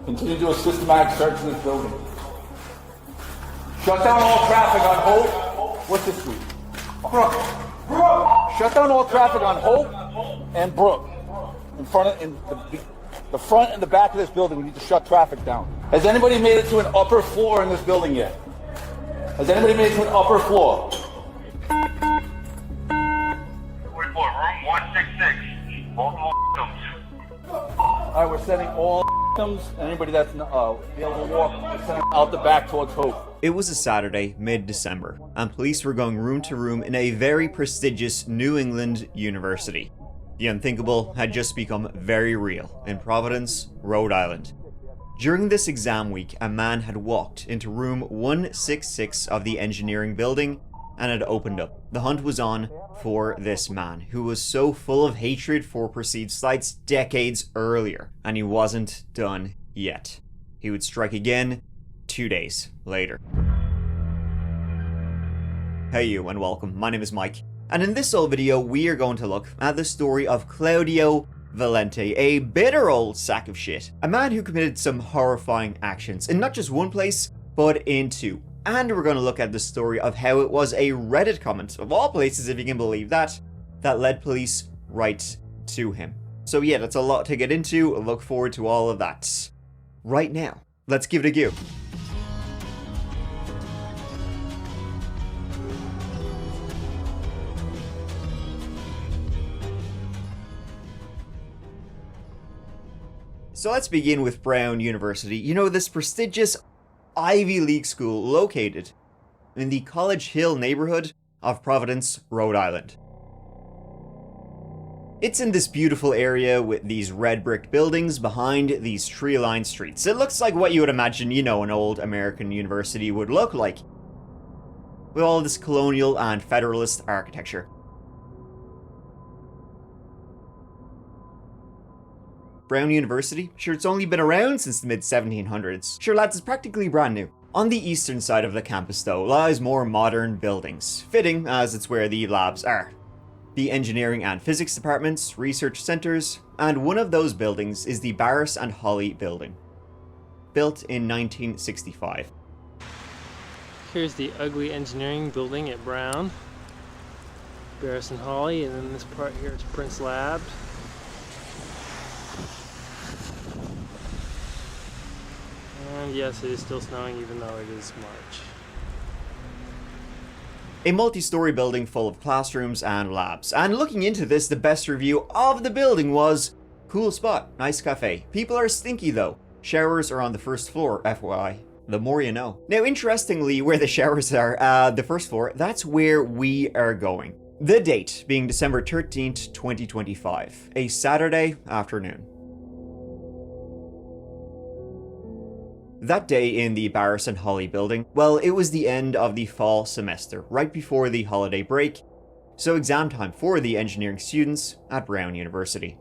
Continue to do a systematic search of this building. Shut down all traffic on Hope. What's this street? Brook. Shut down all traffic on Hope and Brook. In the front and the back of this building, we need to shut traffic down. Has anybody made it to an upper floor in this building yet? Has anybody made it to an upper floor? 44, room 166. Multiple victims. All right, we're sending all victims, anybody that's be able to walk, we're sending them out the back towards Hope. It was a Saturday, mid-December, and police were going room to room in a very prestigious New England university. The unthinkable had just become very real in Providence, Rhode Island. During this exam week, a man had walked into room 166 of the engineering building and had opened up. The hunt was on for this man, who was so full of hatred for perceived slights decades earlier, and he wasn't done yet. He would strike again 2 days later. Hey you, and welcome. My name is Mike, and in this old video we are going to look at the story of Claudio Valente, a bitter old sack of shit. A man who committed some horrifying actions in not just one place, but in two. And we're going to look at the story of how it was a Reddit comment, of all places if you can believe that led police right to him. So yeah, that's a lot to get into. I look forward to all of that. Right now, let's give it a go. So let's begin with Brown University. You know, this prestigious Ivy League school located in the College Hill neighborhood of Providence, Rhode Island. It's in this beautiful area with these red brick buildings behind these tree-lined streets. It looks like what you would imagine, you know, an old American university would look like, with all this colonial and federalist architecture. Brown University? Sure, it's only been around since the mid-1700s. Sure, lads, it's practically brand new. On the eastern side of the campus, though, lies more modern buildings, fitting as it's where the labs are. The engineering and physics departments, research centers, and one of those buildings is the Barris and Holly building, built in 1965. Here's the ugly engineering building at Brown, Barris and Holly, and then this part here is Prince Labs. And yes, it is still snowing even though it is March. A multi-story building full of classrooms and labs. And looking into this, the best review of the building was, cool spot, nice cafe. People are stinky though. Showers are on the first floor, FYI. The more you know. Now, interestingly, where the showers are, the first floor, that's where we are going. The date being December 13th, 2025, a Saturday afternoon. That day in the Barris and Holly building, well, it was the end of the fall semester, right before the holiday break, so exam time for the engineering students at Brown University.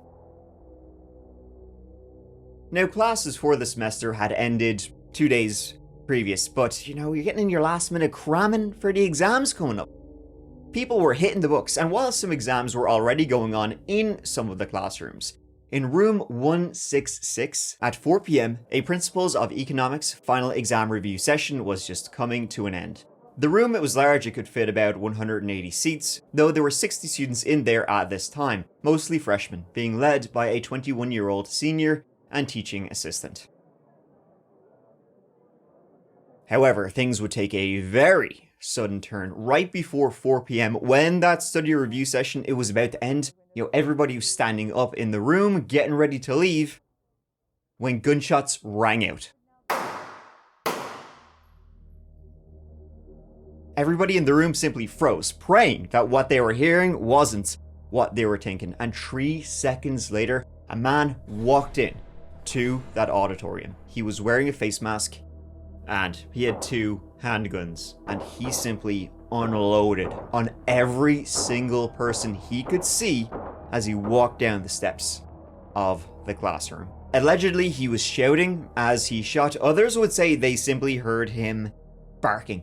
Now, classes for the semester had ended 2 days previous, but, you know, you're getting in your last minute cramming for the exams coming up. People were hitting the books, and while some exams were already going on in some of the classrooms, in room 166 at 4 p.m, a Principles of Economics final exam review session was just coming to an end. The room, it was large, it could fit about 180 seats, though there were 60 students in there at this time, mostly freshmen, being led by a 21-year-old senior and teaching assistant. However, things would take a very sudden turn right before 4 p.m. when that study review session, it was about to end. You know, everybody was standing up in the room, getting ready to leave, when gunshots rang out. Everybody in the room simply froze, praying that what they were hearing wasn't what they were thinking. And 3 seconds later, a man walked in to that auditorium. He was wearing a face mask, and he had 2 handguns, and he simply unloaded on every single person he could see as he walked down the steps of the classroom. Allegedly, he was shouting as he shot. Others would say they simply heard him barking.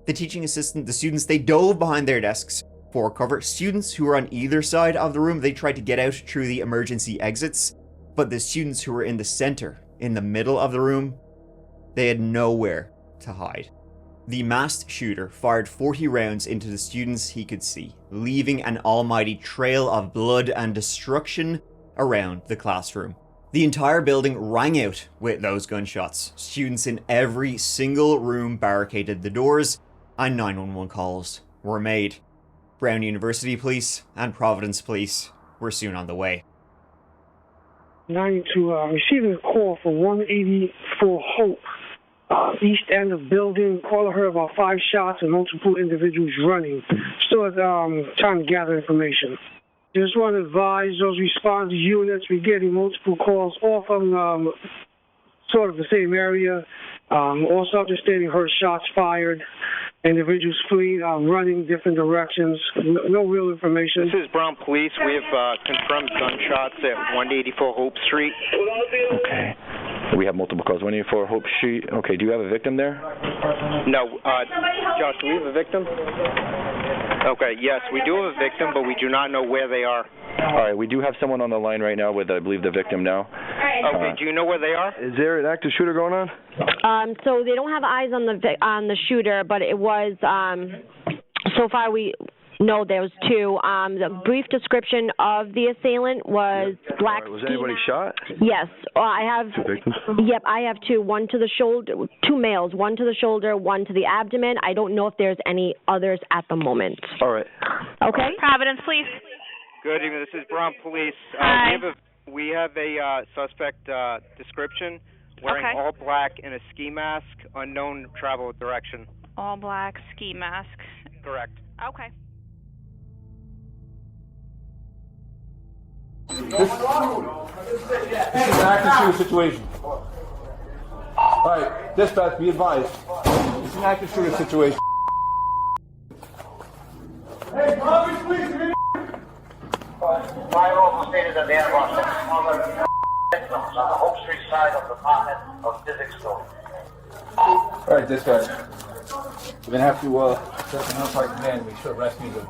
The teaching assistant, the students, they dove behind their desks for cover. Students who were on either side of the room, they tried to get out through the emergency exits, but the students who were in the center in the middle of the room, they had nowhere to hide. The masked shooter fired 40 rounds into the students he could see, leaving an almighty trail of blood and destruction around the classroom. The entire building rang out with those gunshots. Students in every single room barricaded the doors, and 911 calls were made. Brown University Police and Providence Police were soon on the way. 92, receiving a call from 184 Hope, east end of building. Caller heard about 5 shots and multiple individuals running. Still trying to gather information. Just want to advise those response units, we're getting multiple calls all from sort of the same area. All subjects stating heard shots fired. Individuals fleeing, running different directions. No real information. This is Brown Police. We have confirmed gunshots at 184 Hope Street. Okay. We have multiple calls. 184 Hope Street. Okay, do you have a victim there? No. Josh, do we have a victim? Okay, yes, we do have a victim, but we do not know where they are. All right, we do have someone on the line right now with, I believe, the victim now. Okay, do you know where they are? Is there an active shooter going on? So they don't have eyes on the shooter, but it was so far we know there was 2. The brief description of the assailant was black. Right, was anybody shot? Yes, I have. 2 victims? Yep, I have 2. One to the shoulder, 2 males. One to the shoulder, one to the abdomen. I don't know if there's any others at the moment. All right. Okay. Providence, please. Good evening. This is Brown Police. Hi. We have a suspect description, wearing Okay. all black and a ski mask, unknown travel direction. All black ski mask. Correct. Okay. This is an active shooter situation. Alright, dispatch, be advised. It's an active shooter situation. Hey, Providence, please. Fire also stated that they have other victims on the Hope Street side of the Department of Physics building. Alright, dispatch. We're gonna have to set an upright command, make sure rescue the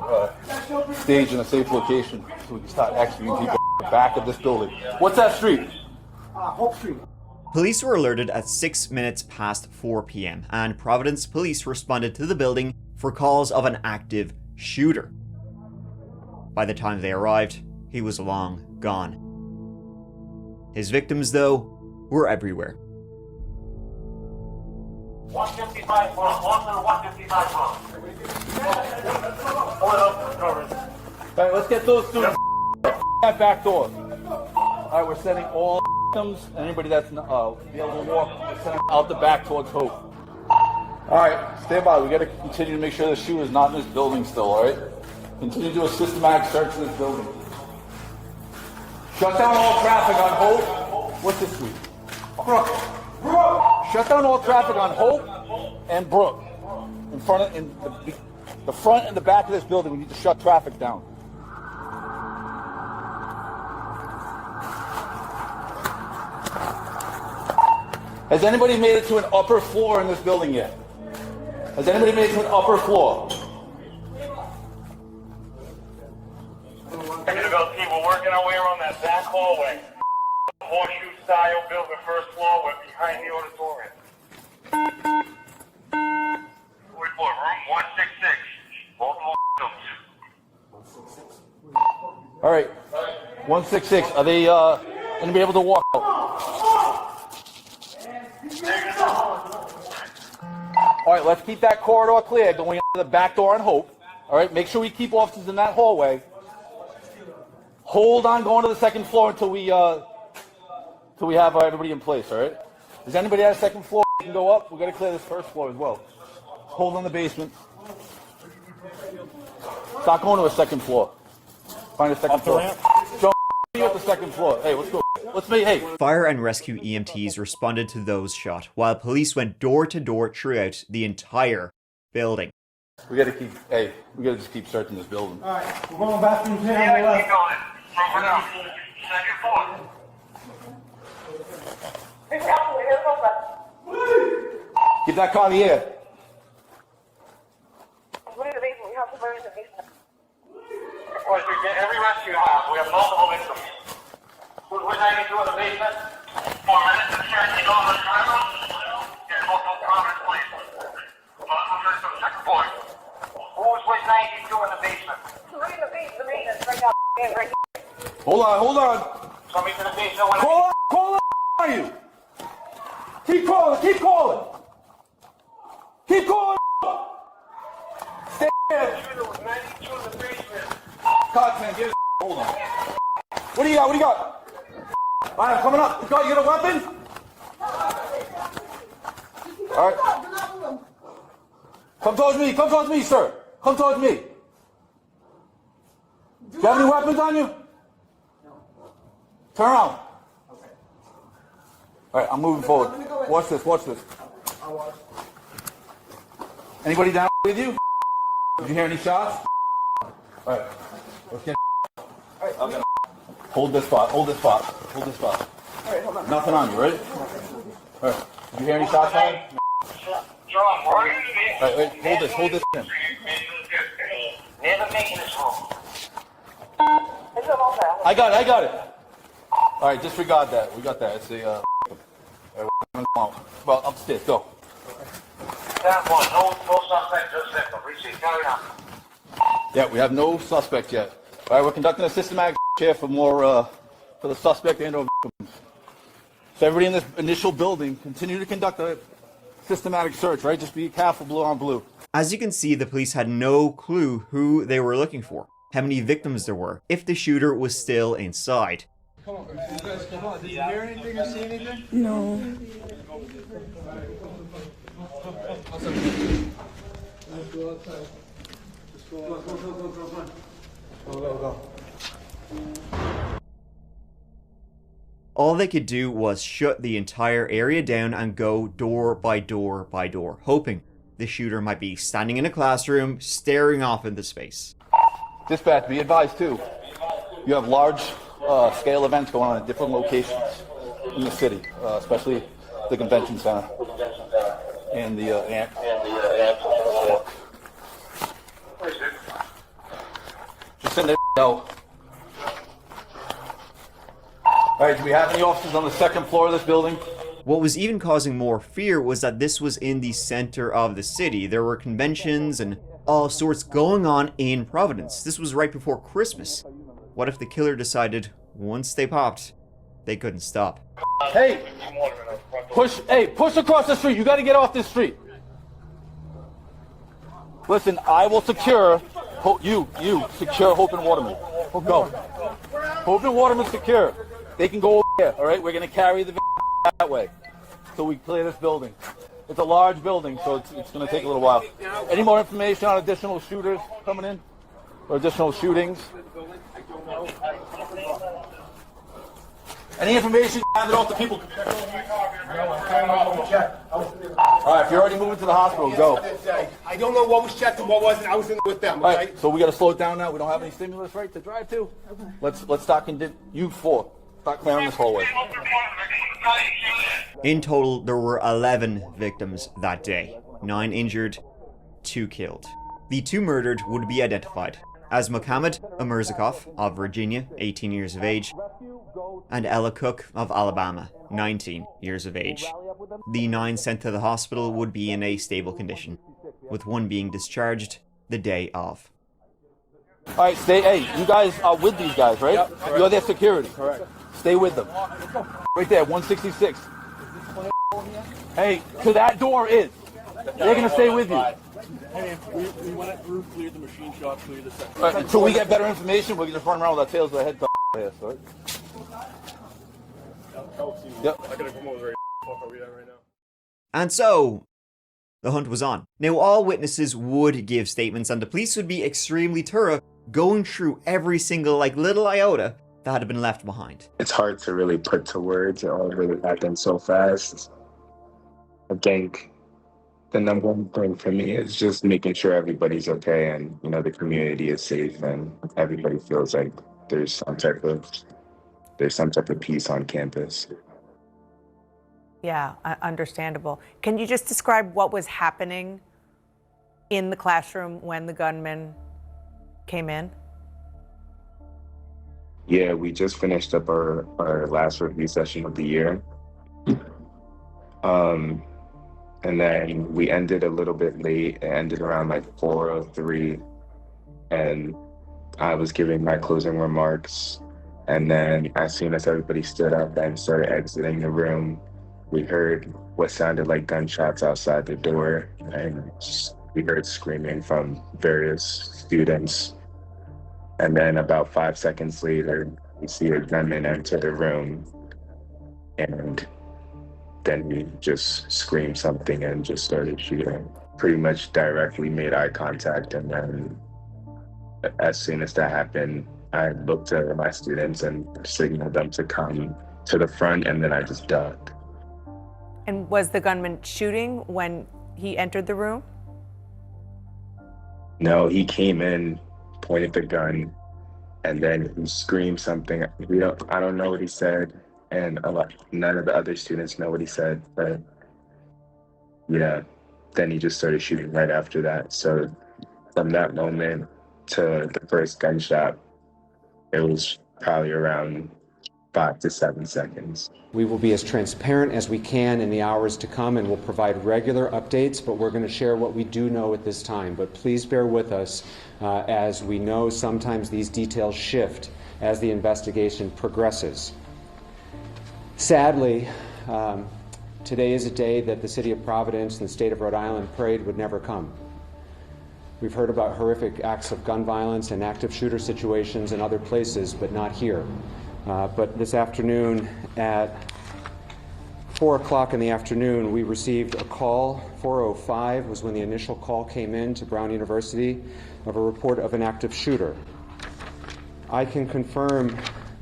stage in a safe location so we can start executing people in the back of this building. What's that street? Hope Street. Police were alerted at 6 minutes past 4 p.m. and Providence Police responded to the building for calls of an active shooter. By the time they arrived, he was long gone. His victims, though, were everywhere. 155 front, 155 front. Alright, let's get those two that back door. Alright, we're sending all victims and anybody that's be able to walk, we're sending out the back towards Hope. Alright, stand by. We gotta continue to make sure the shooter is not in this building still, alright? Continue to do a systematic search of this building. Shut down all traffic on Hope. What's this street? Brook. Shut down all traffic on Hope and Brook. In the front and the back of this building, we need to shut traffic down. Has anybody made it to an upper floor in this building yet? Has anybody made it to an upper floor? We're working our way around that back hallway. Horseshoe style building, first floor, we're behind the auditorium. Report, room 166. Multiple victims. All right, 166. Are they gonna be able to walk out? All right, let's keep that corridor clear going into the back door on Hope. All right, make sure we keep officers in that hallway. Hold on going to the second floor until we have everybody in place, all right? Is anybody at the second floor that can go up? We're going to clear this first floor as well. Hold on the basement. Stop going to a second floor. Find a second floor. Joe, you at the second floor. Hey, let's go. Fire and rescue EMTs responded to those shot, while police went door to door throughout the entire building. We gotta just keep searching this building. All right, we're going bathrooms here on the Yeah, keep left. going. From now. Second floor. Keep that car in the air. Boys, we get every rescue house. We have multiple victims. Who's 92 in the basement? 4 minutes and 13 on the driver. Yeah, go to Providence, please. Move to the second floor. Who was with 92 in the basement? Right in the basement, maintenance, right now. Right now. Hold on. Somebody to the basement. Call on, are you? Keep calling. Keep calling. Stay there. There was 92 in the basement. God, man, give us. Hold on. What do you got? All right, I'm coming up. You got a weapon? All right. Come towards me, sir. Come towards me. Do you have any weapons on you? No. Turn around. Okay. All right, I'm moving forward. Watch this. I'll watch. Anybody down with you? Did you hear any shots? All right. Let's get. All right. Okay. Hold this spot. All right, hold on. Nothing on you, ready? All right. Did you hear any shots fired? John, where are you? All right, wait. Hold this in. Near the maintenance room. I got it. All right, disregard that. We got that. It's a, well, upstairs, go. That one, no suspect, just victim. Receive, carry on. Yeah, we have no suspect yet. All right, we're conducting a systematic here for more, for the suspect and or victims. So everybody in this initial building, continue to conduct a systematic search, right? Just be careful, blue on blue. As you can see, the police had no clue who they were looking for, how many victims there were, if the shooter was still inside. Come on, you guys, come on. Did you hear anything or see anything? No. Let's go outside. Let's go outside. Go. All they could do was shut the entire area down and go door by door by door, hoping the shooter might be standing in a classroom, staring off into space. Dispatch, be advised too. You have large scale events going on at different locations in the city, especially the convention center and the just send it out. All right, do we have any officers on the second floor of this building? What was even causing more fear was that this was in the center of the city. There were conventions and all sorts going on in Providence. This was right before Christmas. What if the killer decided, once they popped, they couldn't stop? Hey, push across the street. You got to get off this street. Listen, I will secure, you secure Hope and Waterman. Go. Hope and Waterman secure. They can go over here, all right? We're going to carry the that way so we clear this building. It's a large building, so it's going to take a little while. Any more information on additional shooters coming in? Or additional shootings? Any information handed off to people? All right, if you're already moving to the hospital, go. I don't know what was checked and what wasn't. I was in with them. All right, so we got to slow it down now. We don't have any stimulus, right, to drive to? Let's start you four. Start clearing this hallway. In total, there were 11 victims that day. 9 injured, 2 killed. The 2 murdered would be identified as Mohammed Amirzakov of Virginia, 18 years of age, and Ella Cook of Alabama, 19 years of age. The 9 sent to the hospital would be in a stable condition, with 1 being discharged the day of. All right, hey, you guys are with these guys, right? Yep, you're their security. Correct. Stay with them. Right there, 166. Hey, to that door is. They're going to stay with you. Hey, we went it through, cleared the machine shop, cleared the set. Right, until we get better information, we can just run around with our tails to the head. Right? Yep. I gotta come over there. Fuck are we at right now? And so, the hunt was on. Now, all witnesses would give statements, and the police would be extremely thorough, going through every single, little iota that had been left behind. It's hard to really put to words. It all really happened so fast. I think the number one thing for me is just making sure everybody's okay and, the community is safe and everybody feels like there's some type of peace on campus. Yeah, understandable. Can you just describe what was happening in the classroom when the gunman came in? Yeah, we just finished up our last review session of the year, And then we ended a little bit late. It ended around like 4:03, and I was giving my closing remarks. And then as soon as everybody stood up and started exiting the room, we heard what sounded like gunshots outside the door, and we heard screaming from various students. And then about 5 seconds later, we see a gunman enter the room, and then he just screamed something and just started shooting. Pretty much directly made eye contact, and then as soon as that happened, I looked at my students and signaled them to come to the front, and then I just ducked. And was the gunman shooting when he entered the room? No, he came in, pointed the gun, and then he screamed something. I don't know what he said, and none of the other students know what he said, but yeah, then he just started shooting right after that. So from that moment to the first gunshot, it was probably around 5 to 7 seconds. We will be as transparent as we can in the hours to come, and we'll provide regular updates, but we're going to share what we do know at this time. But please bear with us as we know sometimes these details shift as the investigation progresses. Sadly, today is a day that the city of Providence and the state of Rhode Island prayed would never come. We've heard about horrific acts of gun violence and active shooter situations in other places, but not here. But this afternoon at 4 o'clock in the afternoon, we received a call. 4:05 was when the initial call came in to Brown University of a report of an active shooter. I can confirm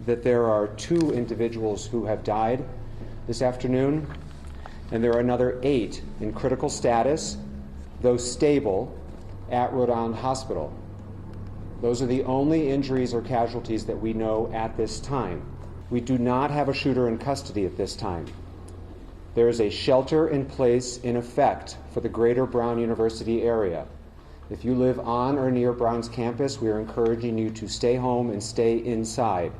that there are 2 individuals who have died this afternoon, and there are another 8 in critical status, though stable, at Rhode Island Hospital. Those are the only injuries or casualties that we know at this time. We do not have a shooter in custody at this time. There is a shelter in place in effect for the greater Brown University area. If you live on or near Brown's campus, we are encouraging you to stay home and stay inside.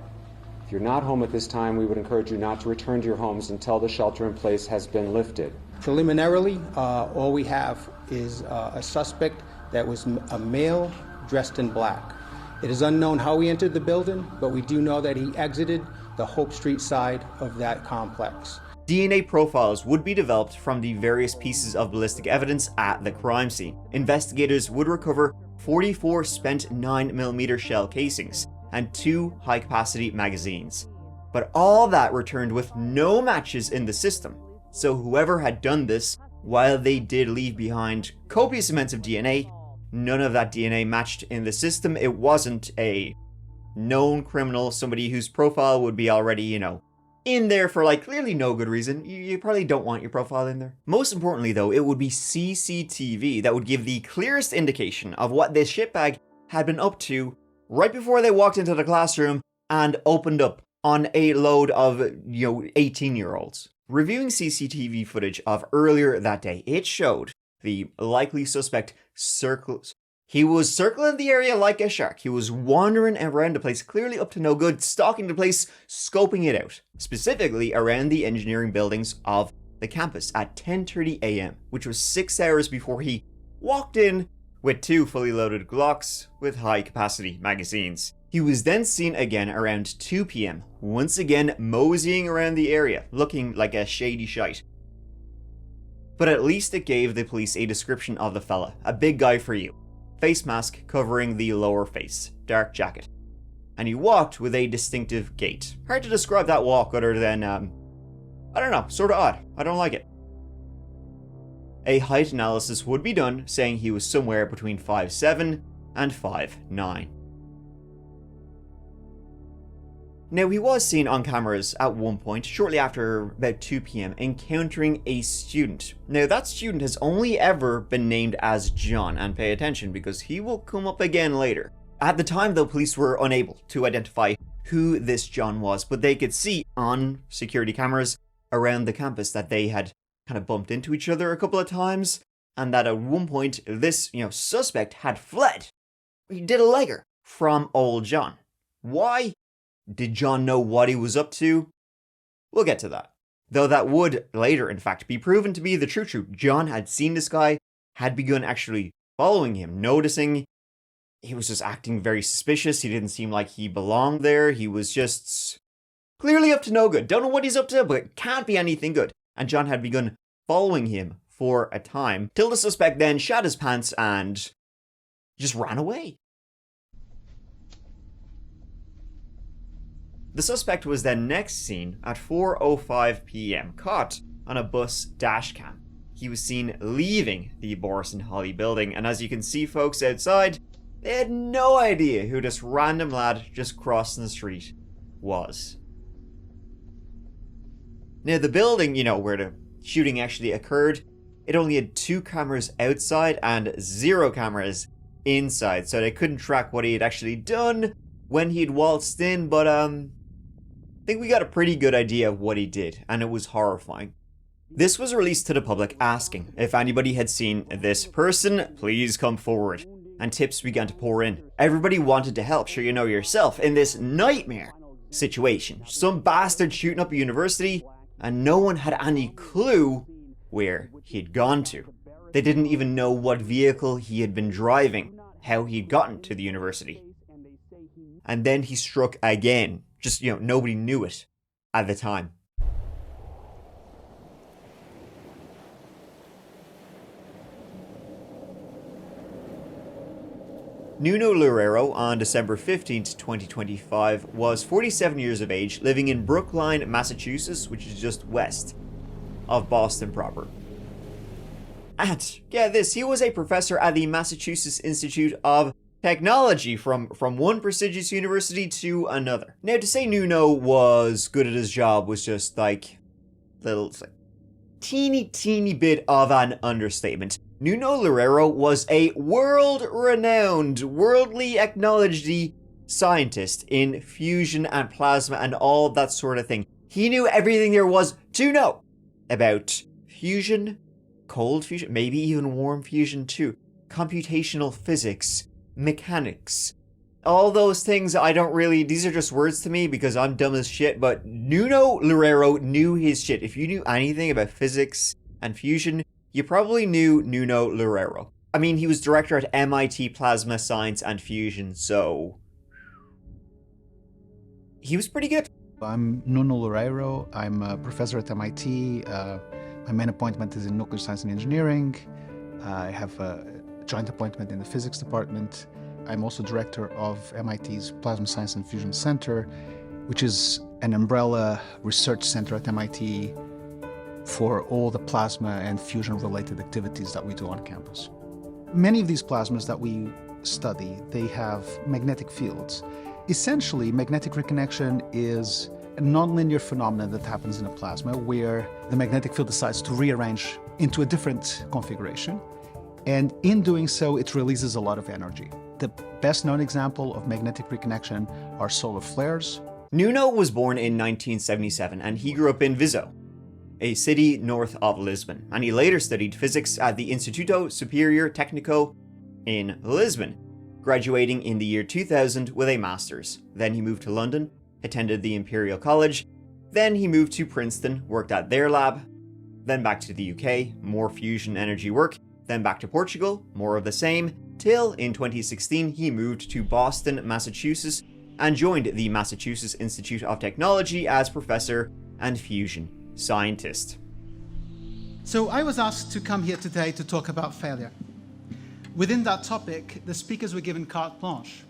If you're not home at this time, we would encourage you not to return to your homes until the shelter in place has been lifted. Preliminarily, all we have is a suspect that was a male dressed in black. It is unknown how he entered the building, but we do know that he exited the Hope Street side of that complex. DNA profiles would be developed from the various pieces of ballistic evidence at the crime scene. Investigators would recover 44 spent 9mm shell casings and 2 high-capacity magazines. But all that returned with no matches in the system. So whoever had done this, while they did leave behind copious amounts of DNA, none of that DNA matched in the system. It wasn't a known criminal, somebody whose profile would be already, in there for clearly no good reason. You probably don't want your profile in there. Most importantly though, it would be CCTV that would give the clearest indication of what this shitbag had been up to right before they walked into the classroom and opened up on a load of, 18-year-olds. Reviewing CCTV footage of earlier that day, it showed the likely suspect He was circling the area like a shark. He was wandering around the place, clearly up to no good, stalking the place, scoping it out. Specifically around the engineering buildings of the campus at 10:30 a.m., which was 6 hours before he walked in with 2 fully loaded Glocks with high-capacity magazines. He was then seen again around 2 p.m., once again moseying around the area, looking like a shady shite. But at least it gave the police a description of the fella, a big guy for you. Face mask covering the lower face, dark jacket. And he walked with a distinctive gait. Hard to describe that walk other than, I don't know, sort of odd. I don't like it. A height analysis would be done, saying he was somewhere between 5'7" and 5'9". Now, he was seen on cameras at one point, shortly after about 2 p.m, encountering a student. Now, that student has only ever been named as John, and pay attention because he will come up again later. At the time, though, police were unable to identify who this John was, but they could see on security cameras around the campus that they had kind of bumped into each other a couple of times, and that at one point, this, suspect had fled. He did a legger from old John. Why? Did John know what he was up to? We'll get to that. Though that would later, in fact, be proven to be the true truth. John had seen this guy, had begun actually following him, noticing he was just acting very suspicious. He didn't seem like he belonged there. He was just clearly up to no good. Don't know what he's up to, but it can't be anything good. And John had begun following him for a time, till the suspect then shat his pants and just ran away. The suspect was then next seen at 4:05 p.m, caught on a bus dash cam. He was seen leaving the Boris and Holly building, and as you can see, folks outside, they had no idea who this random lad just crossing the street was. Now, the building, where the shooting actually occurred, it only had 2 cameras outside and 0 cameras inside, so they couldn't track what he had actually done when he'd waltzed in, but I think we got a pretty good idea of what he did, and it was horrifying. This was released to the public asking if anybody had seen this person, please come forward, and tips began to pour in. Everybody wanted to help, sure you know yourself, in this nightmare situation. Some bastard shooting up a university, and no one had any clue where he'd gone to. They didn't even know what vehicle he had been driving, how he'd gotten to the university. And then he struck again. Just, nobody knew it at the time. Nuno Loureiro, on December 15th, 2025, was 47 years of age, living in Brookline, Massachusetts, which is just west of Boston proper. And, get this, he was a professor at the Massachusetts Institute of Technology, from one prestigious university to another. Now, to say Nuno was good at his job was just teeny bit of an understatement. Nuno Loureiro was a world-renowned, worldly acknowledged scientist in fusion and plasma and all that sort of thing. He knew everything there was to know about fusion, cold fusion, maybe even warm fusion too, computational physics, mechanics, all those things. These are just words to me because I'm dumb as shit, but Nuno Loureiro knew his shit. If you knew anything about physics and fusion, you probably knew Nuno Loureiro. I mean, he was director at MIT Plasma Science and Fusion, so he was pretty good. I'm Nuno Loureiro. I'm a professor at MIT. My main appointment is in nuclear science and engineering. I have a joint appointment in the physics department. I'm also director of MIT's Plasma Science and Fusion Center, which is an umbrella research center at MIT for all the plasma and fusion related activities that we do on campus. Many of these plasmas that we study, they have magnetic fields. Essentially, magnetic reconnection is a nonlinear phenomenon that happens in a plasma where the magnetic field decides to rearrange into a different configuration. And in doing so, it releases a lot of energy. The best known example of magnetic reconnection are solar flares. Nuno was born in 1977 and he grew up in Viseu, a city north of Lisbon, and he later studied physics at the Instituto Superior Técnico in Lisbon, graduating in the year 2000 with a master's. Then he moved to London, attended the Imperial College, then he moved to Princeton, worked at their lab, then back to the UK, more fusion energy work, then back to Portugal, more of the same, till in 2016 he moved to Boston, Massachusetts, and joined the Massachusetts Institute of Technology as professor and fusion scientist. So I was asked to come here today to talk about failure. Within that topic, the speakers were given carte blanche,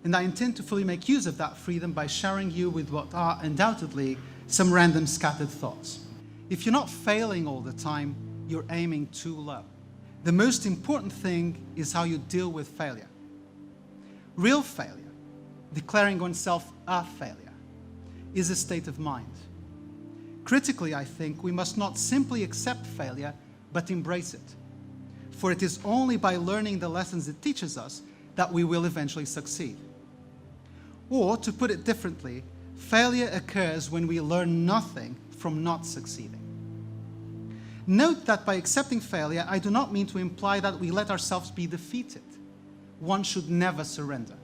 and I intend to fully make use of that freedom by sharing you with what are undoubtedly some random scattered thoughts. If you're not failing all the time, you're aiming too low. The most important thing is how you deal with failure. Real failure, declaring oneself a failure, is a state of mind. Critically, I think we must not simply accept failure, but embrace it. For it is only by learning the lessons it teaches us that we will eventually succeed. Or, to put it differently, failure occurs when we learn nothing from not succeeding. Note that by accepting failure, I do not mean to imply that we let ourselves be defeated. One should never surrender.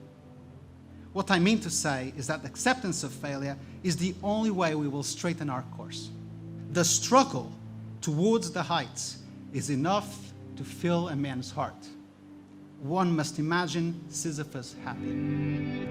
What I mean to say is that acceptance of failure is the only way we will straighten our course. The struggle towards the heights is enough to fill a man's heart. One must imagine Sisyphus happy.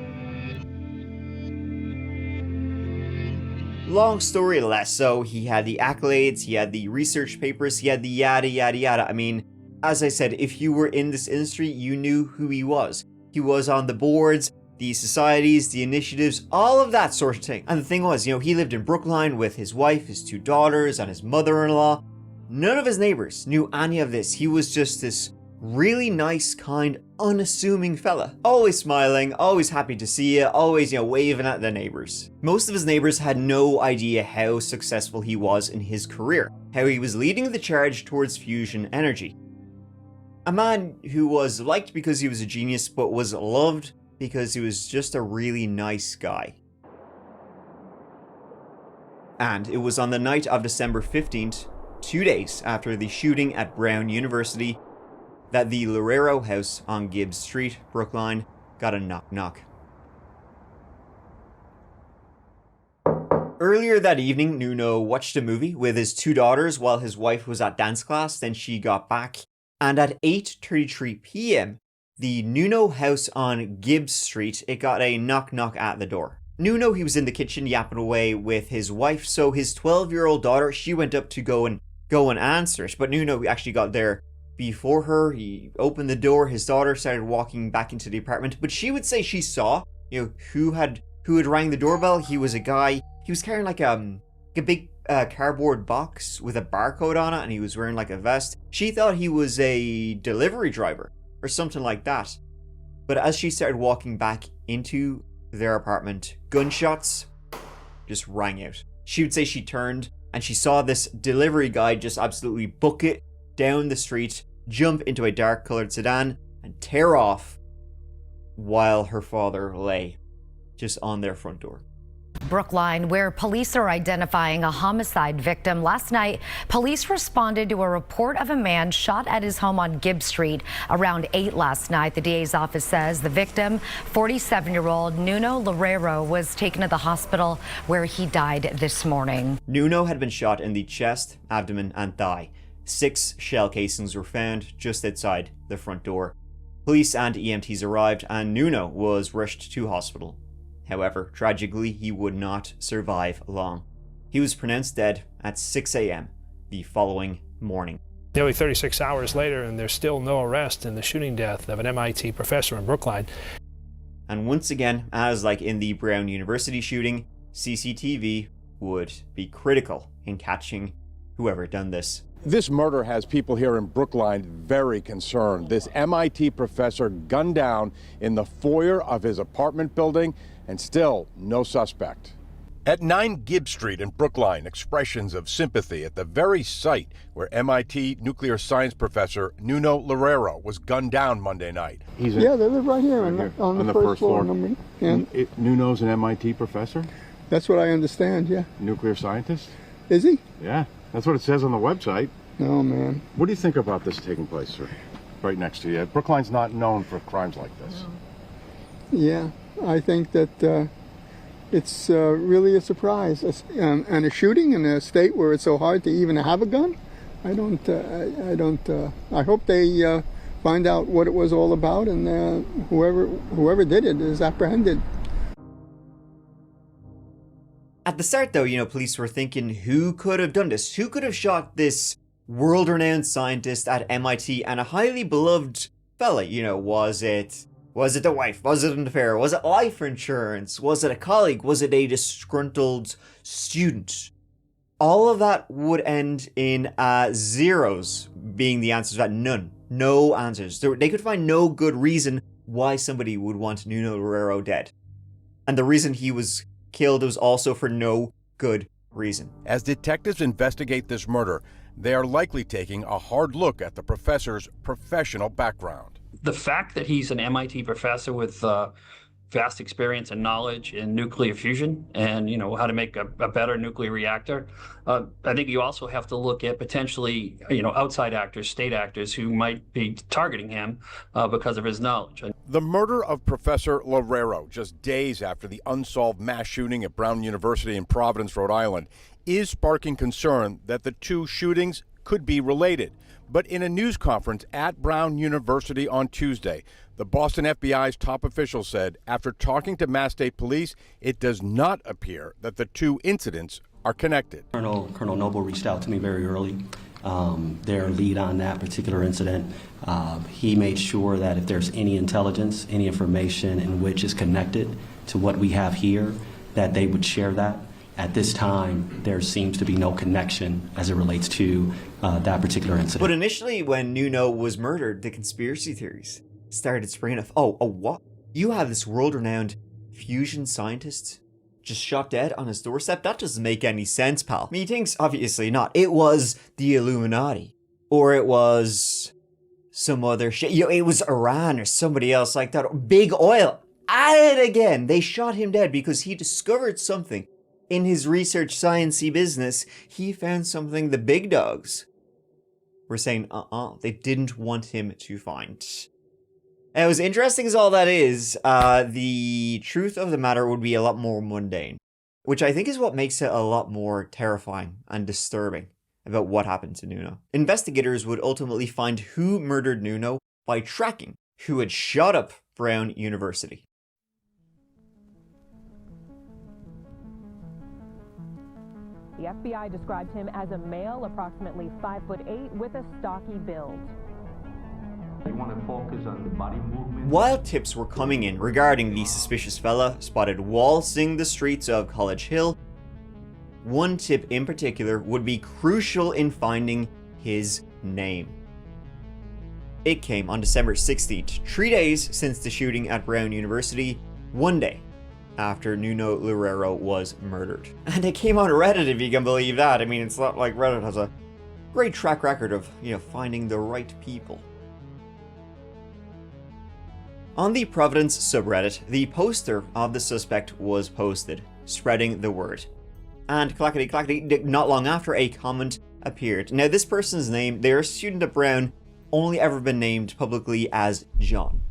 Long story less so, he had the accolades, he had the research papers, he had the yada yada yada. I mean, as I said, if you were in this industry, you knew who he was. He was on the boards, the societies, the initiatives, all of that sort of thing. And the thing was, he lived in Brookline with his wife, his 2 daughters, and his mother-in-law. None of his neighbors knew any of this. He was just this really nice, kind, unassuming fella. Always smiling, always happy to see you, always, waving at the neighbors. Most of his neighbors had no idea how successful he was in his career, how he was leading the charge towards fusion energy. A man who was liked because he was a genius, but was loved because he was just a really nice guy. And it was on the night of December 15th, 2 days after the shooting at Brown University, that the Loureiro house on Gibbs Street, Brookline, got a knock-knock. Earlier that evening, Nuno watched a movie with his 2 daughters while his wife was at dance class, then she got back. And at 8:33 p.m., the Nuno house on Gibbs Street, it got a knock-knock at the door. Nuno, he was in the kitchen yapping away with his wife, so his 12-year-old daughter, she went up to go and answer it. But Nuno actually got there before her. He opened the door, his daughter started walking back into the apartment, but she would say she saw, who had rang the doorbell. He was a guy, he was carrying like a big cardboard box with a barcode on it, and he was wearing like a vest. She thought he was a delivery driver or something like that. But as she started walking back into their apartment, gunshots just rang out. She would say she turned and she saw this delivery guy just absolutely book it down the street, jump into a dark colored sedan, and tear off while her father lay just on their front door. Brookline, where police are identifying a homicide victim. Last night, police responded to a report of a man shot at his home on Gibbs Street around 8 last night. The DA's office says the victim, 47-year-old Nuno Loureiro, was taken to the hospital where he died this morning. Nuno had been shot in the chest, abdomen, and thigh. 6 shell casings were found just outside the front door. Police and EMTs arrived and Nuno was rushed to hospital. However, tragically, he would not survive long. He was pronounced dead at 6 a.m. the following morning. Nearly 36 hours later, and there's still no arrest in the shooting death of an MIT professor in Brookline. And once again, as like in the Brown University shooting, CCTV would be critical in catching whoever done this. This murder has people here in Brookline very concerned. This MIT professor gunned down in the foyer of his apartment building, and still no suspect. At 9 Gibbs Street in Brookline, expressions of sympathy at the very site where MIT nuclear science professor Nuno Loureiro was gunned down Monday night. Yeah, they live right here, on the first floor. Nuno's an MIT professor? That's what I understand, yeah. Nuclear scientist? Is he? Yeah, that's what it says on the website. Oh, man. What do you think about this taking place, sir? Right next to you. Brookline's not known for crimes like this. Yeah, I think that it's really a surprise. And a shooting in a state where it's so hard to even have a gun? I hope they find out what it was all about, and whoever did it is apprehended. At the start, though, police were thinking, who could have done this? Who could have shot this world-renowned scientist at MIT and a highly beloved fella? Was it the wife? Was it an affair? Was it life insurance? Was it a colleague? Was it a disgruntled student? All of that would end in zeros being the answers, that none. No answers. They could find no good reason why somebody would want Nuno Loureiro dead. And the reason he was killed was also for no good reason. As detectives investigate this murder, they are likely taking a hard look at the professor's professional background. The fact that he's an MIT professor with vast experience and knowledge in nuclear fusion and, how to make a better nuclear reactor, I think you also have to look at potentially, outside actors, state actors who might be targeting him because of his knowledge. The murder of Professor Loureiro, just days after the unsolved mass shooting at Brown University in Providence, Rhode Island, is sparking concern that the two shootings could be related. But in a news conference at Brown University on Tuesday, the Boston FBI's top official said, after talking to Mass State Police, it does not appear that the two incidents are connected. Colonel Noble reached out to me very early. Their lead on that particular incident, he made sure that if there's any intelligence, any information in which is connected to what we have here, that they would share that. At this time, there seems to be no connection as it relates to that particular incident. But initially, when Nuno was murdered, the conspiracy theories started springing up. Oh, what? You have this world-renowned fusion scientist just shot dead on his doorstep? That doesn't make any sense, pal. Meetings? Obviously not. It was the Illuminati. Or it was some other shit. You know, it was Iran or somebody else like that. Big oil. At it again. They shot him dead because he discovered something. In his research sciencey business, he found something the big dogs were saying, they didn't want him to find. And as interesting as all that is, the truth of the matter would be a lot more mundane, which I think is what makes it a lot more terrifying and disturbing about what happened to Nuno. Investigators would ultimately find who murdered Nuno by tracking who had shot up Brown University. The FBI described him as a male, approximately 5'8", with a stocky build. They want to focus on the body movement. While tips were coming in regarding the suspicious fella spotted waltzing the streets of College Hill, one tip in particular would be crucial in finding his name. It came on December 16th, 3 days since the shooting at Brown University, 1 day after Nuno Loureiro was murdered. And it came on Reddit, if you can believe that. I mean, it's not like Reddit has a great track record of, finding the right people. On the Providence subreddit, the poster of the suspect was posted, spreading the word. And clackety, not long after, a comment appeared. Now, this person's name, they're a student at Brown, only ever been named publicly as John.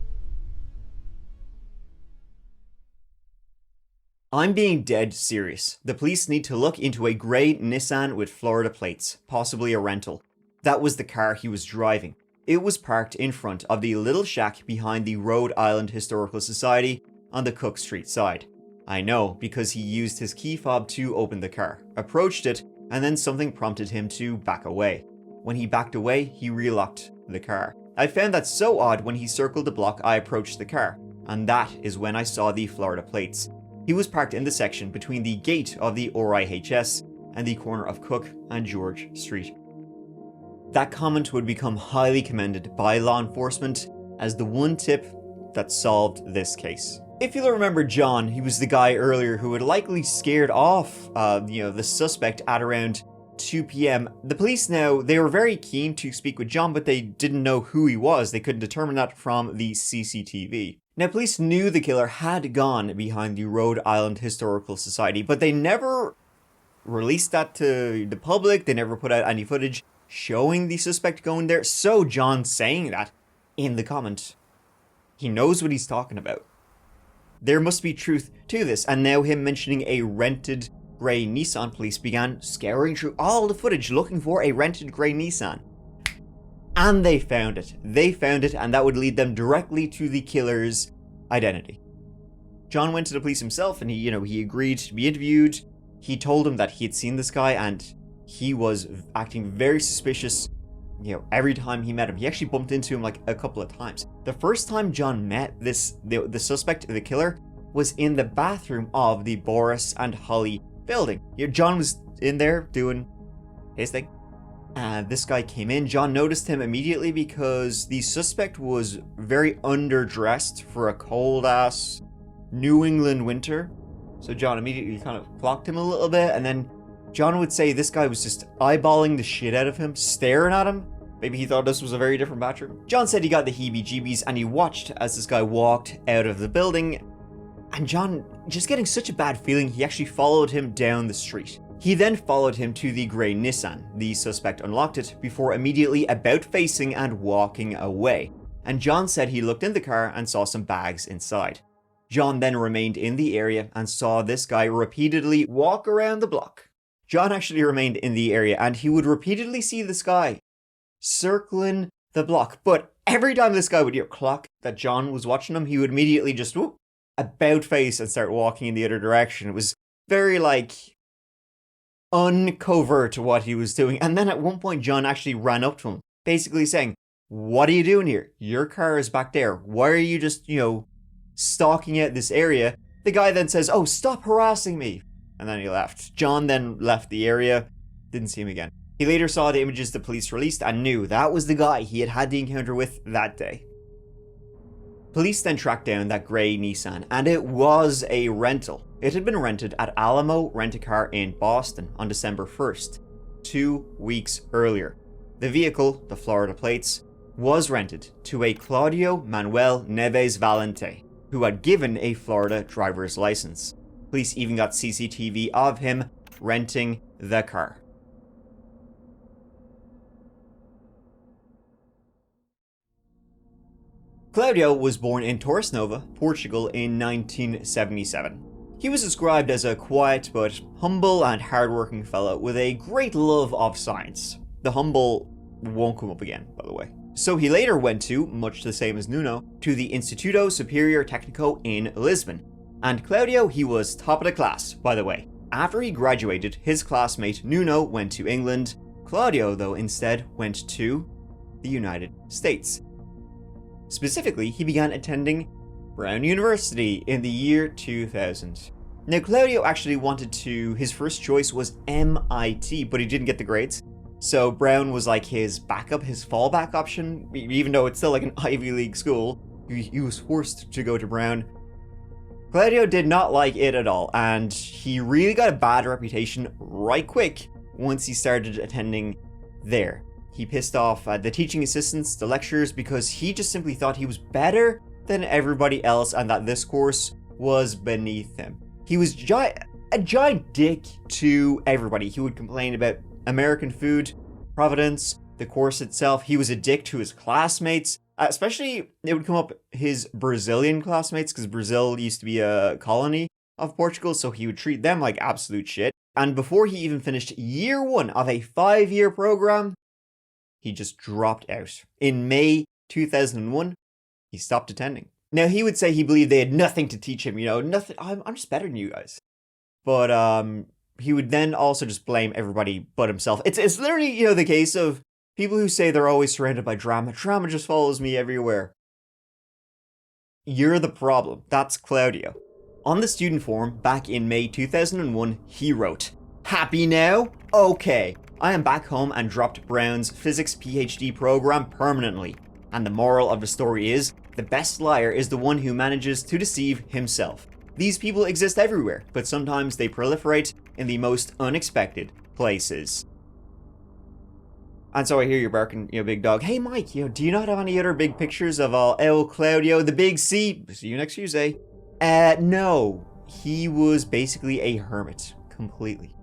I'm being dead serious. The police need to look into a grey Nissan with Florida plates, possibly a rental. That was the car he was driving. It was parked in front of the little shack behind the Rhode Island Historical Society on the Cook Street side. I know, because he used his key fob to open the car, approached it, and then something prompted him to back away. When he backed away, he relocked the car. I found that so odd. When he circled the block, I approached the car, and that is when I saw the Florida plates. He was parked in the section between the gate of the RIHS and the corner of Cook and George Street. That comment would become highly commended by law enforcement as the one tip that solved this case. If you'll remember John, he was the guy earlier who had likely scared off the suspect at around 2 p.m. The police now, they were very keen to speak with John, but they didn't know who he was. They couldn't determine that from the CCTV. Now, police knew the killer had gone behind the Rhode Island Historical Society, but they never released that to the public. They never put out any footage showing the suspect going there. So John saying that in the comment, he knows what he's talking about. There must be truth to this. And now him mentioning a rented grey Nissan, police began scouring through all the footage looking for a rented grey Nissan. And they found it. They found it, and that would lead them directly to the killer's identity. John went to the police himself, and he agreed to be interviewed. He told them that he had seen this guy, and he was acting very suspicious, every time he met him. He actually bumped into him like a couple of times. The first time John met the suspect, the killer, was in the bathroom of the Boris and Holly building. John was in there doing his thing. And this guy came in. John noticed him immediately because the suspect was very underdressed for a cold-ass New England winter. So John immediately kind of clocked him a little bit, and then John would say this guy was just eyeballing the shit out of him, staring at him. Maybe he thought this was a very different bathroom. John said he got the heebie-jeebies, and he watched as this guy walked out of the building. And John, just getting such a bad feeling, he actually followed him down the street. He then followed him to the grey Nissan. The suspect unlocked it before immediately about-facing and walking away. And John said he looked in the car and saw some bags inside. John then remained in the area and saw this guy repeatedly walk around the block. John actually remained in the area and he would repeatedly see this guy circling the block. But every time this guy would clock that John was watching him, he would immediately just about face and start walking in the other direction. It was very uncovert to what he was doing. And then at one point, John actually ran up to him, basically saying, "What are you doing here? Your car is back there. Why are you just, stalking out this area?" The guy then says, "Oh, stop harassing me." And then he left. John then left the area, didn't see him again. He later saw the images the police released and knew that was the guy he had had the encounter with that day. Police then tracked down that grey Nissan, and it was a rental. It had been rented at Alamo Rent-A-Car in Boston on December 1st, 2 weeks earlier. The vehicle, the Florida plates, was rented to a Claudio Manuel Neves Valente, who had given a Florida driver's license. Police even got CCTV of him renting the car. Claudio was born in Torres Nova, Portugal in 1977. He was described as a quiet but humble and hardworking fellow with a great love of science. The humble won't come up again, by the way. So he later went to, much the same as Nuno, to the Instituto Superior Técnico in Lisbon. And Claudio, he was top of the class, by the way. After he graduated, his classmate Nuno went to England. Claudio, though, instead went to the United States. Specifically, he began attending Brown University in the year 2000. Now, Claudio actually his first choice was MIT, but he didn't get the grades. So Brown was his backup, his fallback option, even though it's still an Ivy League school. He was forced to go to Brown. Claudio did not like it at all, and he really got a bad reputation right quick once he started attending there. He pissed off the teaching assistants, the lecturers, because he just simply thought he was better than everybody else and that this course was beneath him. He was a giant dick to everybody. He would complain about American food, Providence, the course itself. He was a dick to his classmates. Especially, it would come up his Brazilian classmates, because Brazil used to be a colony of Portugal, so he would treat them like absolute shit. And before he even finished year 1 of a 5-year program, he just dropped out. In May 2001, he stopped attending. Now, he would say he believed they had nothing to teach him, nothing. I'm just better than you guys. But he would then also just blame everybody but himself. It's literally, the case of people who say they're always surrounded by drama. Drama just follows me everywhere. You're the problem. That's Claudio. On the student forum back in May 2001, he wrote, "Happy now? Okay. I am back home and dropped Brown's physics PhD program permanently. And the moral of the story is, the best liar is the one who manages to deceive himself. These people exist everywhere, but sometimes they proliferate in the most unexpected places." And so I hear you barking, big dog. Hey, Mike, do you not have any other big pictures of El Claudio, the big C? See you next Tuesday. No, he was basically a hermit, completely.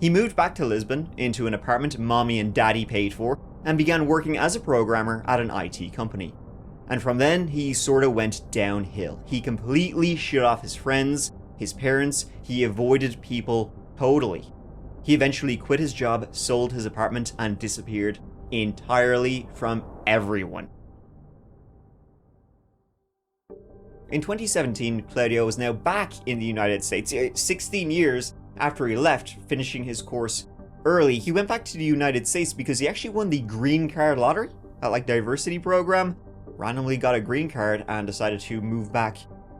He moved back to Lisbon into an apartment mommy and daddy paid for and began working as a programmer at an IT company. And from then, he sort of went downhill. He completely shut off his friends, his parents. He avoided people totally. He eventually quit his job, sold his apartment, and disappeared entirely from everyone. In 2017, Claudio was now back in the United States. 16 years after he left, finishing his course early, he went back to the United States because he actually won the green card lottery, that diversity program, randomly got a green card and decided to move back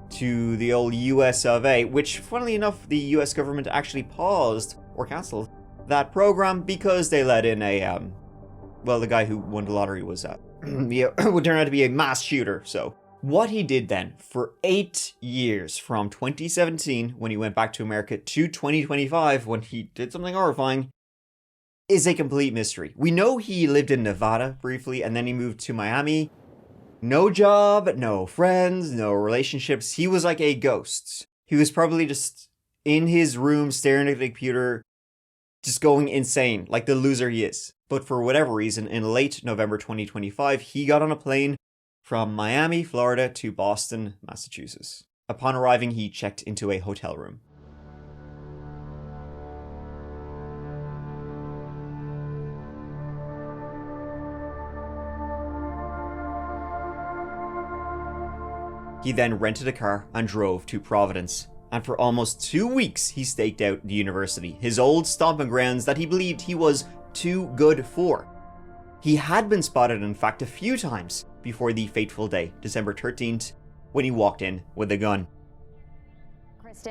to the old US of A, which, funnily enough, the US government actually paused or cancelled that program because they let in the guy who won the lottery was would turn out to be a mass shooter. So what he did then for 8 years, from 2017 when he went back to America to 2025 when he did something horrifying, is a complete mystery. We know he lived in Nevada briefly and then he moved to Miami. No job, no friends, no relationships. He was like a ghost. He was probably just in his room staring at the computer, just going insane, like the loser he is. But for whatever reason, in late November 2025, he got on a plane from Miami, Florida to Boston, Massachusetts. Upon arriving, he checked into a hotel room. He then rented a car and drove to Providence. And for almost 2 weeks, he staked out the university, his old stomping grounds that he believed he was too good for. He had been spotted, in fact, a few times before the fateful day, December 13th, when he walked in with a gun.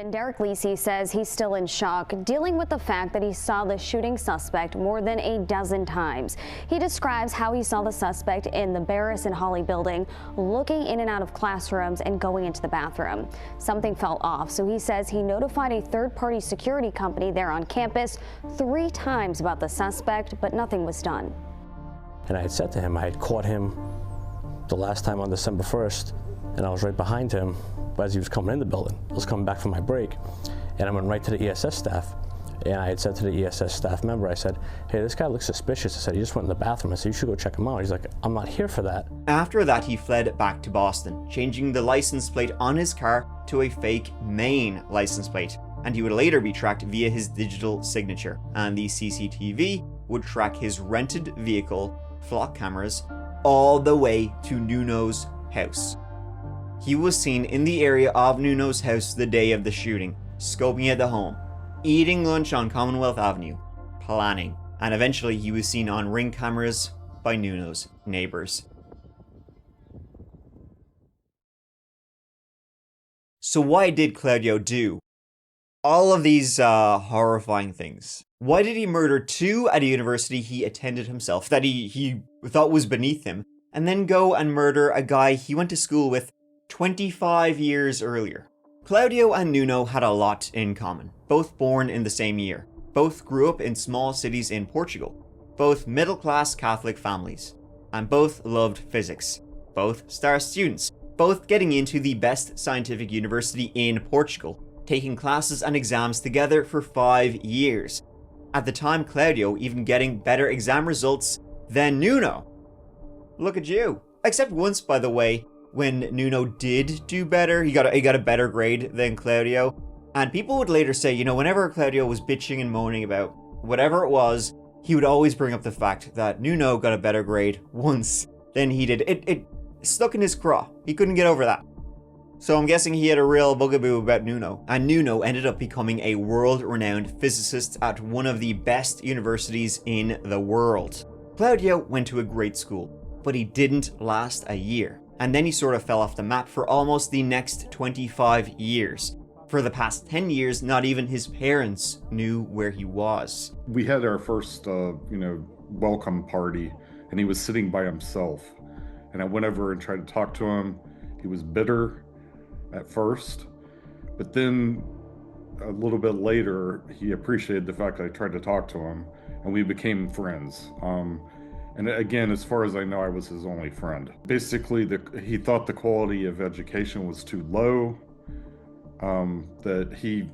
Derek Lisi says he's still in shock, dealing with the fact that he saw the shooting suspect more than a dozen times. He describes how he saw the suspect in the Barris and Hawley building, looking in and out of classrooms and going into the bathroom. Something fell off, so he says he notified a third-party security company there on campus 3 times about the suspect, but nothing was done. And I had said to him, I had caught him the last time on December 1st, and I was right behind him as he was coming in the building. I was coming back from my break, and I went right to the ESS staff, and I had said to the ESS staff member, I said, hey, this guy looks suspicious. I said, he just went in the bathroom. I said, you should go check him out. He's like, I'm not here for that. After that, he fled back to Boston, changing the license plate on his car to a fake Maine license plate, and he would later be tracked via his digital signature, and the CCTV would track his rented vehicle, flock cameras, all the way to Nuno's house. He was seen in the area of Nuno's house the day of the shooting, scoping out the home, eating lunch on Commonwealth Avenue, planning, and eventually he was seen on Ring cameras by Nuno's neighbors. So why did Claudio do all of these horrifying things? Why did he murder 2 at a university he attended himself, that he thought was beneath him, and then go and murder a guy he went to school with 25 years earlier? Claudio and Nuno had a lot in common. Both born in the same year. Both grew up in small cities in Portugal. Both middle-class Catholic families. And both loved physics. Both star students. Both getting into the best scientific university in Portugal. Taking classes and exams together for 5 years. At the time, Claudio even getting better exam results than Nuno. Look at you. Except once, by the way, when Nuno did do better, he got a better grade than Claudio. And people would later say, you know, whenever Claudio was bitching and moaning about whatever it was, he would always bring up the fact that Nuno got a better grade once than he did. It stuck in his craw. He couldn't get over that. So I'm guessing he had a real bugaboo about Nuno. And Nuno ended up becoming a world-renowned physicist at one of the best universities in the world. Claudio went to a great school, but he didn't last a year. And then he sort of fell off the map for almost the next 25 years. For the past 10 years, not even his parents knew where he was. We had our first, welcome party, and he was sitting by himself. And I went over and tried to talk to him. He was bitter at first, but then a little bit later, he appreciated the fact that I tried to talk to him, and we became friends. And again, as far as I know, I was his only friend. Basically, he thought the quality of education was too low, that he,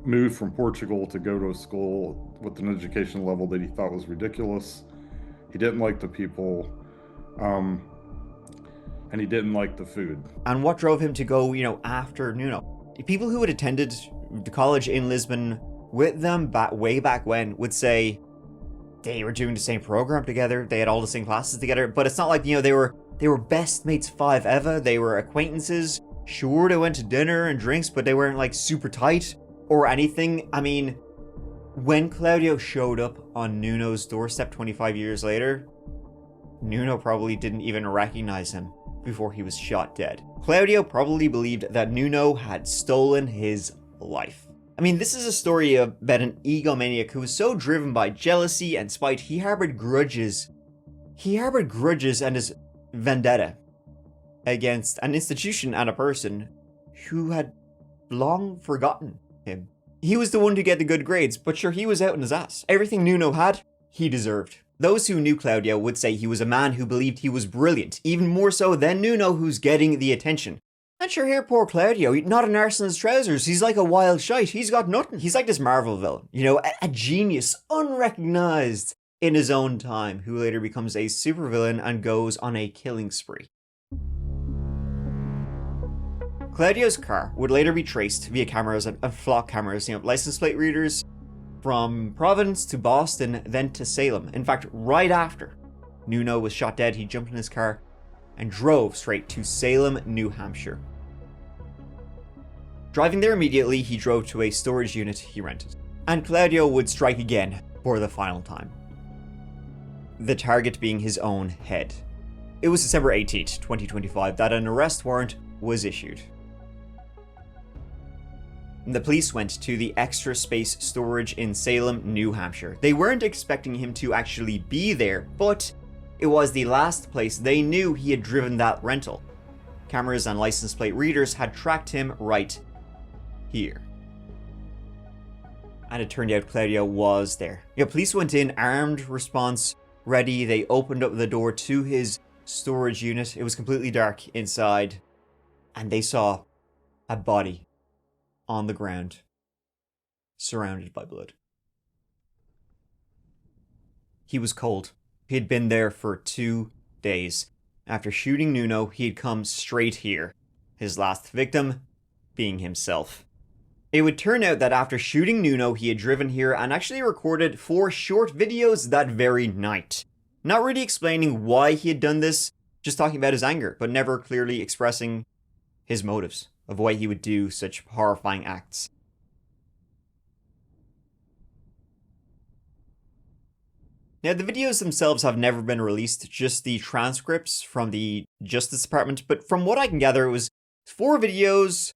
moved from Portugal to go to a school with an education level that he thought was ridiculous. He didn't like the people, and he didn't like the food. And what drove him to go, after Nuno? People who had attended the college in Lisbon with them way back when would say, they were doing the same program together, they had all the same classes together, but it's not like, they were best mates 5 ever, they were acquaintances. Sure, they went to dinner and drinks, but they weren't like super tight or anything. I mean, when Claudio showed up on Nuno's doorstep 25 years later, Nuno probably didn't even recognize him before he was shot dead. Claudio probably believed that Nuno had stolen his life. I mean, this is a story about an egomaniac who was so driven by jealousy and spite, he harbored grudges. He harbored grudges and his vendetta against an institution and a person who had long forgotten him. He was the one to get the good grades, but sure, he was out in his ass. Everything Nuno had, he deserved. Those who knew Claudio would say he was a man who believed he was brilliant, even more so than Nuno, who's getting the attention. And sure, here, poor Claudio, not an arse in his trousers. He's like a wild shite. He's got nothing. He's like this Marvel villain, a genius, unrecognized in his own time, who later becomes a supervillain and goes on a killing spree. Claudio's car would later be traced via cameras and flock cameras, license plate readers, from Providence to Boston, then to Salem. In fact, right after Nuno was shot dead, he jumped in his car and drove straight to Salem, New Hampshire. Driving there immediately, he drove to a storage unit he rented. And Claudio would strike again for the final time. The target being his own head. It was December 18th, 2025 that an arrest warrant was issued. The police went to the Extra Space Storage in Salem, New Hampshire. They weren't expecting him to actually be there, but it was the last place they knew he had driven that rental. Cameras and license plate readers had tracked him right here. And it turned out Claudio was there. Police went in, armed response ready. They opened up the door to his storage unit. It was completely dark inside, and they saw a body on the ground, surrounded by blood. He was cold. He had been there for 2 days. After shooting Nuno, he had come straight here, his last victim being himself. It would turn out that after shooting Nuno, he had driven here and actually recorded 4 short videos that very night. Not really explaining why he had done this, just talking about his anger, but never clearly expressing his motives of why he would do such horrifying acts. Now, the videos themselves have never been released, just the transcripts from the Justice Department, but from what I can gather, it was 4 videos,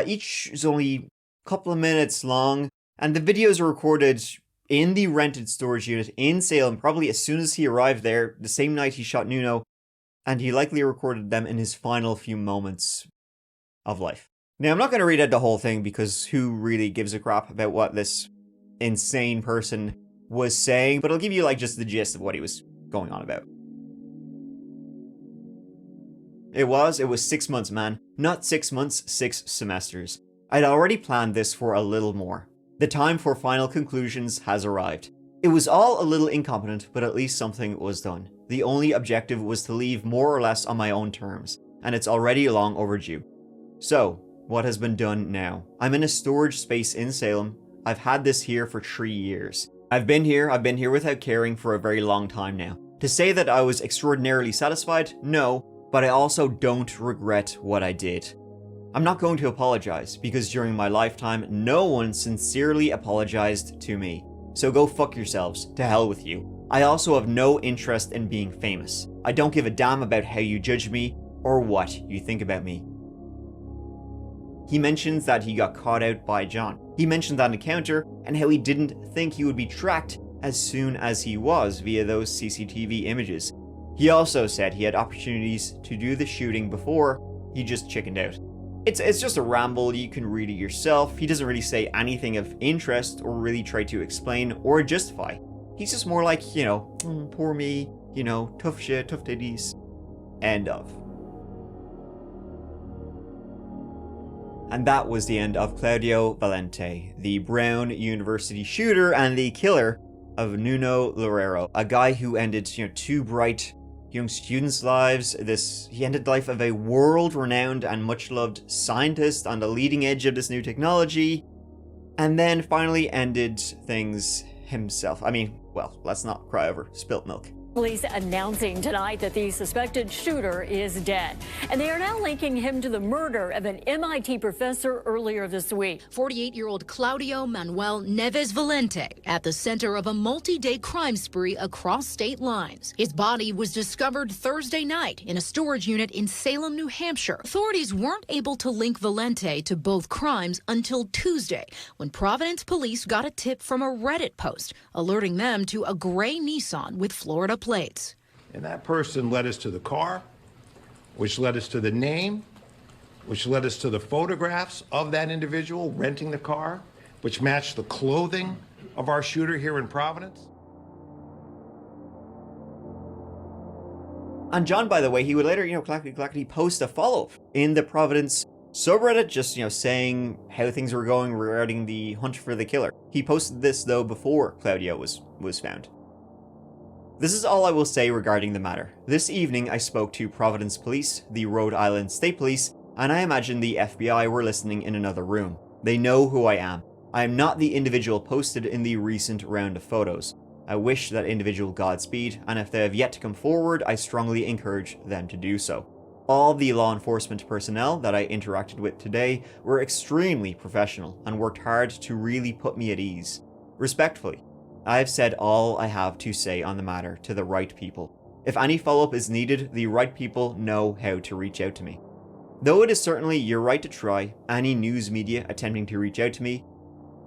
each is only a couple of minutes long, and the videos are recorded in the rented storage unit in Salem, probably as soon as he arrived there, the same night he shot Nuno, and he likely recorded them in his final few moments of life. Now, I'm not going to read out the whole thing because who really gives a crap about what this insane person was saying, but I'll give you just the gist of what he was going on about. It was 6 months, man. Not 6 months, 6 semesters. I'd already planned this for a little more. The time for final conclusions has arrived. It was all a little incompetent, but at least something was done. The only objective was to leave more or less on my own terms, and it's already long overdue. So, what has been done now? I'm in a storage space in Salem. I've had this here for 3 years. I've been here without caring for a very long time now. To say that I was extraordinarily satisfied? No, but I also don't regret what I did. I'm not going to apologize, because during my lifetime, no one sincerely apologized to me. So go fuck yourselves. To hell with you. I also have no interest in being famous. I don't give a damn about how you judge me or what you think about me. He mentions that he got caught out by John. He mentioned that encounter and how he didn't think he would be tracked as soon as he was via those CCTV images. He also said he had opportunities to do the shooting before, he just chickened out. It's just a ramble, you can read it yourself. He doesn't really say anything of interest or really try to explain or justify. He's just more like, poor me, tough shit, tough titties. End of. And that was the end of Claudio Valente, the Brown University shooter and the killer of Nuno Loureiro, a guy who ended, 2 bright young students' lives. He ended the life of a world-renowned and much-loved scientist on the leading edge of this new technology, and then finally ended things himself. Let's not cry over spilt milk. Police announcing tonight that the suspected shooter is dead. And they are now linking him to the murder of an MIT professor earlier this week. 48-year-old Claudio Manuel Neves Valente at the center of a multi-day crime spree across state lines. His body was discovered Thursday night in a storage unit in Salem, New Hampshire. Authorities weren't able to link Valente to both crimes until Tuesday, when Providence police got a tip from a Reddit post alerting them to a gray Nissan with Florida plates. And that person led us to the car, which led us to the name, which led us to the photographs of that individual renting the car, which matched the clothing of our shooter here in Providence. And John, by the way, he would later, clackety post a follow-up in the Providence subreddit, just, saying how things were going regarding the hunt for the killer. He posted this, though, before Claudio was found. This is all I will say regarding the matter. This evening I spoke to Providence Police, the Rhode Island State Police, and I imagine the FBI were listening in another room. They know who I am. I am not the individual posted in the recent round of photos. I wish that individual Godspeed, and if they have yet to come forward, I strongly encourage them to do so. All the law enforcement personnel that I interacted with today were extremely professional and worked hard to really put me at ease. Respectfully, I have said all I have to say on the matter to the right people. If any follow-up is needed, the right people know how to reach out to me. Though it is certainly your right to try, any news media attempting to reach out to me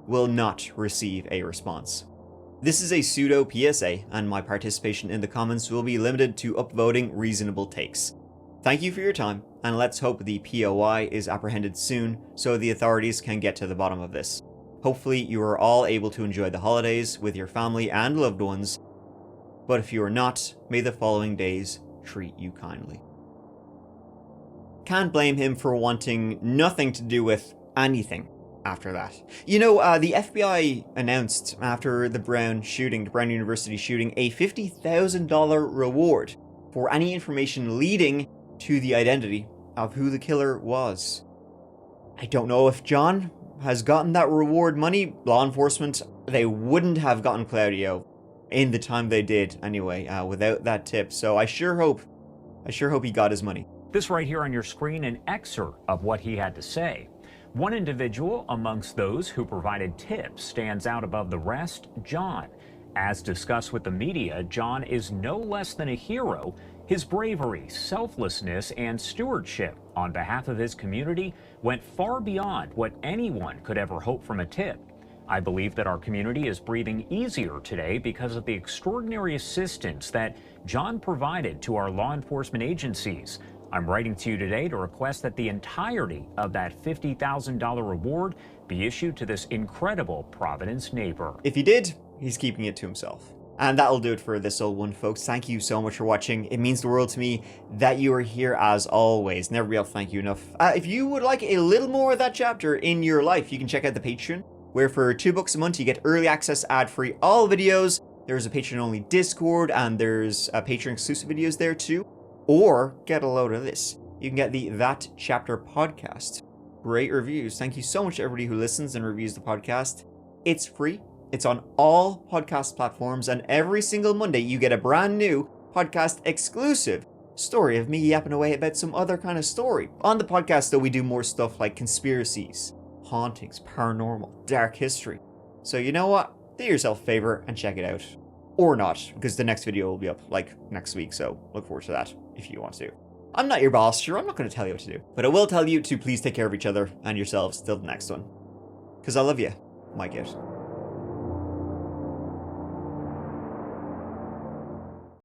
will not receive a response. This is a pseudo PSA, and my participation in the comments will be limited to upvoting reasonable takes. Thank you for your time, and let's hope the POI is apprehended soon so the authorities can get to the bottom of this. Hopefully you are all able to enjoy the holidays with your family and loved ones, but if you are not, may the following days treat you kindly. Can't blame him for wanting nothing to do with anything after that. You know, the FBI announced after the Brown University shooting, a $50,000 reward for any information leading to the identity of who the killer was. I don't know if John has gotten that reward money. Law enforcement, they wouldn't have gotten Claudio in the time they did anyway, without that tip. So I sure hope he got his money. This right here on your screen, an excerpt of what he had to say. One individual amongst those who provided tips stands out above the rest, John. As discussed with the media, John is no less than a hero. His bravery, selflessness, and stewardship on behalf of his community went far beyond what anyone could ever hope from a tip. I believe that our community is breathing easier today because of the extraordinary assistance that John provided to our law enforcement agencies. I'm writing to you today to request that the entirety of that $50,000 reward be issued to this incredible Providence neighbor. If he did, he's keeping it to himself. And that'll do it for this old one, folks. Thank you so much for watching. It means the world to me that you are here as always. Never be able to thank you enough. If you would like a little more of that chapter in your life, you can check out the Patreon, where for $2 a month you get early access, ad-free, all videos. There's a Patreon-only Discord, and there's Patreon-exclusive videos there too. Or get a load of this. You can get the That Chapter podcast. Great reviews. Thank you so much to everybody who listens and reviews the podcast. It's free. It's on all podcast platforms, and every single Monday you get a brand new podcast exclusive story of me yapping away about some other kind of story. On the podcast, though, we do more stuff like conspiracies, hauntings, paranormal, dark history. So you know what? Do yourself a favor and check it out. Or not, because the next video will be up like next week, so look forward to that if you want to. I'm not your boss, sure, I'm not going to tell you what to do. But I will tell you to please take care of each other and yourselves till the next one. Because I love you. Mike out.